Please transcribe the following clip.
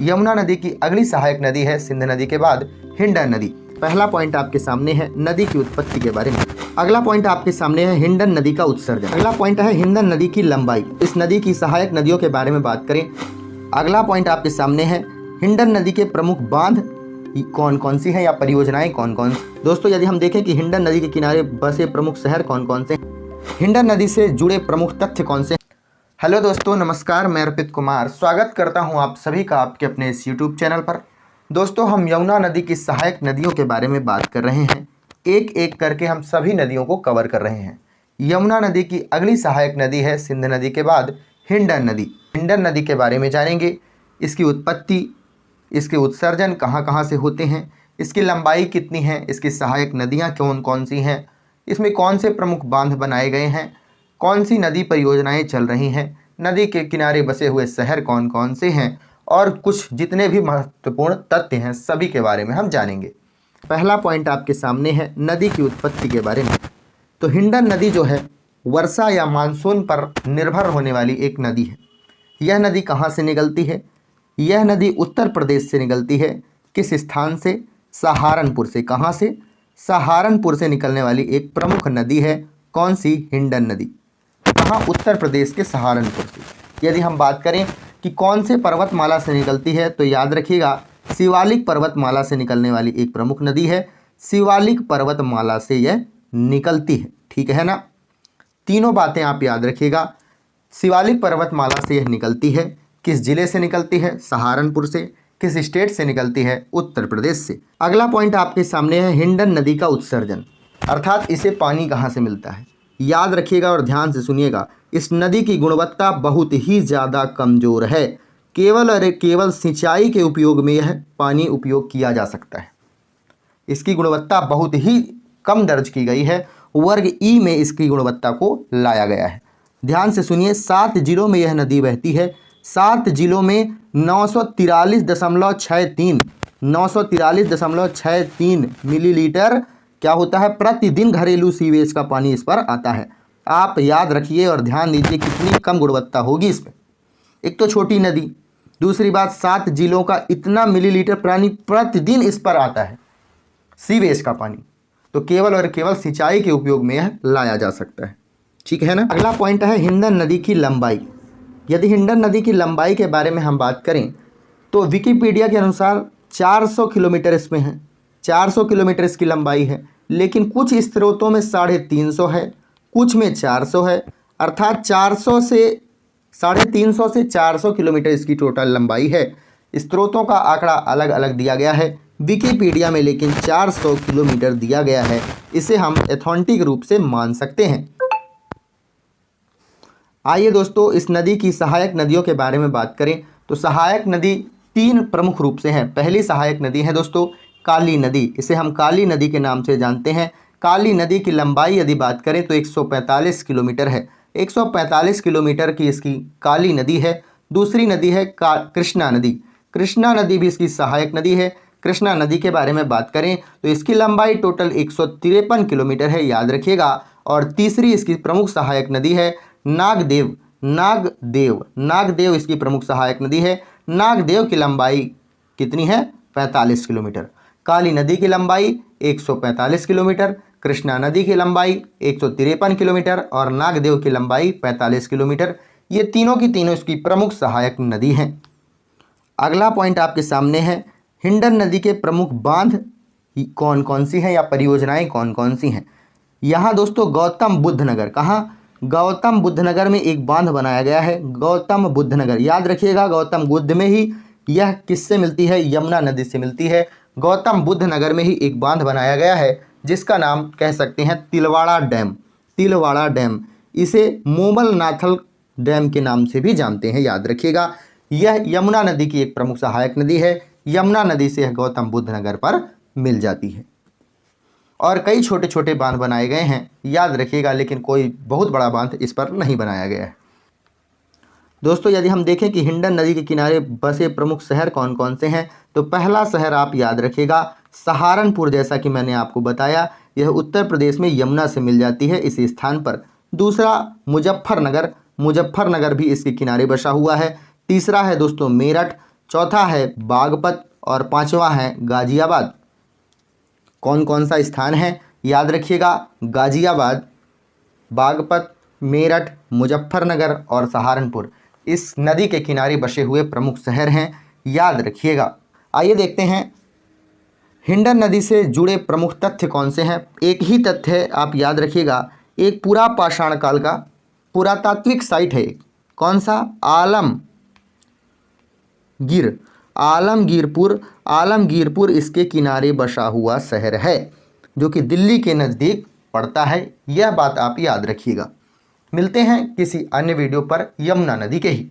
यमुना नदी की अगली सहायक नदी है सिंध नदी के बाद हिंडन नदी। पहला पॉइंट आपके सामने है नदी की उत्पत्ति के बारे में। अगला पॉइंट आपके सामने है हिंडन नदी का उत्सर्जन। अगला पॉइंट है हिंडन नदी की लंबाई। इस नदी की सहायक नदियों के बारे में बात करें। अगला पॉइंट आपके सामने है हिंडन नदी के प्रमुख बांध कौन कौन सी हैं या परियोजनाएं कौन कौन सी। दोस्तों यदि हम देखें कि हिंडन नदी के किनारे बसे प्रमुख शहर कौन कौन से, हिंडन नदी से जुड़े प्रमुख तथ्य कौन से। हेलो दोस्तों, नमस्कार। मैं अर्पित कुमार स्वागत करता हूं आप सभी का आपके अपने इस यूट्यूब चैनल पर। दोस्तों हम यमुना नदी की सहायक नदियों के बारे में बात कर रहे हैं। एक एक करके हम सभी नदियों को कवर कर रहे हैं। यमुना नदी की अगली सहायक नदी है सिंध नदी के बाद हिंडन नदी। हिंडन नदी के बारे में जानेंगे, इसकी उत्पत्ति, इसके उत्सर्जन कहाँ कहाँ से होते हैं, इसकी लंबाई कितनी है, इसकी सहायक नदियाँ कौन कौन सी हैं, इसमें कौन से प्रमुख बांध बनाए गए हैं, कौन सी नदी परियोजनाएं चल रही हैं, नदी के किनारे बसे हुए शहर कौन कौन से हैं और कुछ जितने भी महत्वपूर्ण तथ्य हैं सभी के बारे में हम जानेंगे। पहला पॉइंट आपके सामने है नदी की उत्पत्ति के बारे में। तो हिंडन नदी जो है वर्षा या मानसून पर निर्भर होने वाली एक नदी है। यह नदी कहाँ से निकलती है? यह नदी उत्तर प्रदेश से निकलती है। किस स्थान से? सहारनपुर से। कहाँ से? सहारनपुर से निकलने वाली एक प्रमुख नदी है। कौन सी? हिंडन नदी। कहाँ? उत्तर प्रदेश के सहारनपुर से। यदि हम बात करें कि कौन से पर्वतमाला से निकलती है तो याद रखिएगा शिवालिक पर्वतमाला से निकलने वाली एक प्रमुख नदी है। शिवालिक पर्वतमाला से यह निकलती है, ठीक है ना। तीनों बातें आप याद रखिएगा। शिवालिक पर्वतमाला से यह निकलती है। किस जिले से निकलती है? सहारनपुर से। किस स्टेट से निकलती है? उत्तर प्रदेश से। अगला पॉइंट आपके सामने है हिंडन नदी का उत्सर्जन, अर्थात इसे पानी कहाँ से मिलता है। याद रखिएगा और ध्यान से सुनिएगा, इस नदी की गुणवत्ता बहुत ही ज़्यादा कमज़ोर है। केवल और केवल सिंचाई के उपयोग में यह पानी उपयोग किया जा सकता है। इसकी गुणवत्ता बहुत ही कम दर्ज की गई है। वर्ग ई में इसकी गुणवत्ता को लाया गया है। ध्यान से सुनिए, 7 जिलों में यह नदी बहती है। 7 जिलों में 943.63 मिलीलीटर क्या होता है प्रतिदिन घरेलू सीवेज का पानी इस पर आता है। आप याद रखिए और ध्यान दीजिए कितनी कम गुणवत्ता होगी इसमें। एक तो छोटी नदी, दूसरी बात 7 जिलों का इतना मिलीलीटर पानी प्रतिदिन इस पर आता है, सीवेज का पानी। तो केवल और केवल सिंचाई के उपयोग में यह लाया जा सकता है, ठीक है ना। अगला पॉइंट है हिंडन नदी की लंबाई। यदि हिंडन नदी की लंबाई के बारे में हम बात करें तो विकिपीडिया के अनुसार 400 किलोमीटर इसमें है। 400 किलोमीटर इसकी लंबाई है, लेकिन कुछ स्रोतों में 350 है, कुछ में 400 है। अर्थात 400 से 350 से 400 किलोमीटर इसकी टोटल लंबाई है। स्रोतों का आंकड़ा अलग अलग दिया गया है, विकिपीडिया में लेकिन 400 किलोमीटर दिया गया है। इसे हम ऑथेंटिक रूप से मान सकते हैं। आइए दोस्तों इस नदी की सहायक नदियों के बारे में बात करें। तो सहायक नदी 3 प्रमुख रूप से हैं। पहली सहायक नदी है दोस्तों काली नदी। इसे हम काली नदी के नाम से जानते हैं। काली नदी की लंबाई यदि बात करें तो 145 किलोमीटर है। 145 किलोमीटर की इसकी काली नदी है। दूसरी नदी है कृष्णा नदी। कृष्णा नदी भी इसकी सहायक नदी है। कृष्णा नदी के बारे में बात करें तो इसकी लंबाई टोटल 153 किलोमीटर है, याद रखिएगा। और तीसरी इसकी प्रमुख सहायक नदी है नागदेव। नागदेव इसकी प्रमुख सहायक नदी है। नागदेव की लंबाई कितनी है? 45 किलोमीटर। काली नदी की लंबाई 145 किलोमीटर, कृष्णा नदी की लंबाई 153 किलोमीटर और नागदेव की लंबाई 45 किलोमीटर। ये तीनों की तीनों इसकी प्रमुख सहायक नदी हैं। अगला पॉइंट आपके सामने है हिंडन नदी के प्रमुख बांध कौन कौन सी हैं या परियोजनाएं कौन कौन सी हैं। यहाँ दोस्तों गौतम बुद्ध नगर, कहाँ? गौतम बुद्ध नगर में एक बांध बनाया गया है, गौतम बुद्ध नगर। याद रखिएगा गौतम बुद्ध में ही यह किससे मिलती है? यमुना नदी से मिलती है। गौतम बुद्ध नगर में ही एक बांध बनाया गया है जिसका नाम कह सकते हैं तिलवाड़ा डैम। तिलवाड़ा डैम, इसे मोमल नाथल डैम के नाम से भी जानते हैं, याद रखिएगा। यह यमुना नदी की एक प्रमुख सहायक नदी है। यमुना नदी से यह गौतम बुद्ध नगर पर मिल जाती है। और कई छोटे छोटे बांध बनाए गए हैं, याद रखिएगा, लेकिन कोई बहुत बड़ा बांध इस पर नहीं बनाया गया है। दोस्तों यदि हम देखें कि हिंडन नदी के किनारे बसे प्रमुख शहर कौन कौन से हैं तो पहला शहर आप याद रखिएगा सहारनपुर। जैसा कि मैंने आपको बताया यह उत्तर प्रदेश में यमुना से मिल जाती है इसी स्थान पर। दूसरा मुजफ्फरनगर, मुजफ्फरनगर भी इसके किनारे बसा हुआ है। तीसरा है दोस्तों मेरठ। चौथा है बागपत और पांचवा है गाजियाबाद। कौन कौन सा स्थान है याद रखिएगा, गाजियाबाद, बागपत, मेरठ, मुजफ्फरनगर और सहारनपुर इस नदी के किनारे बसे हुए प्रमुख शहर हैं, याद रखिएगा। आइए देखते हैं हिंडन नदी से जुड़े प्रमुख तथ्य कौन से हैं। एक ही तथ्य है, आप याद रखिएगा, एक पूरा पाषाण काल का पुरातात्विक साइट है। कौन सा? आलमगीरपुर इसके किनारे बसा हुआ शहर है जो कि दिल्ली के नज़दीक पड़ता है। यह बात आप याद रखिएगा। मिलते हैं किसी अन्य वीडियो पर यमुना नदी के ही।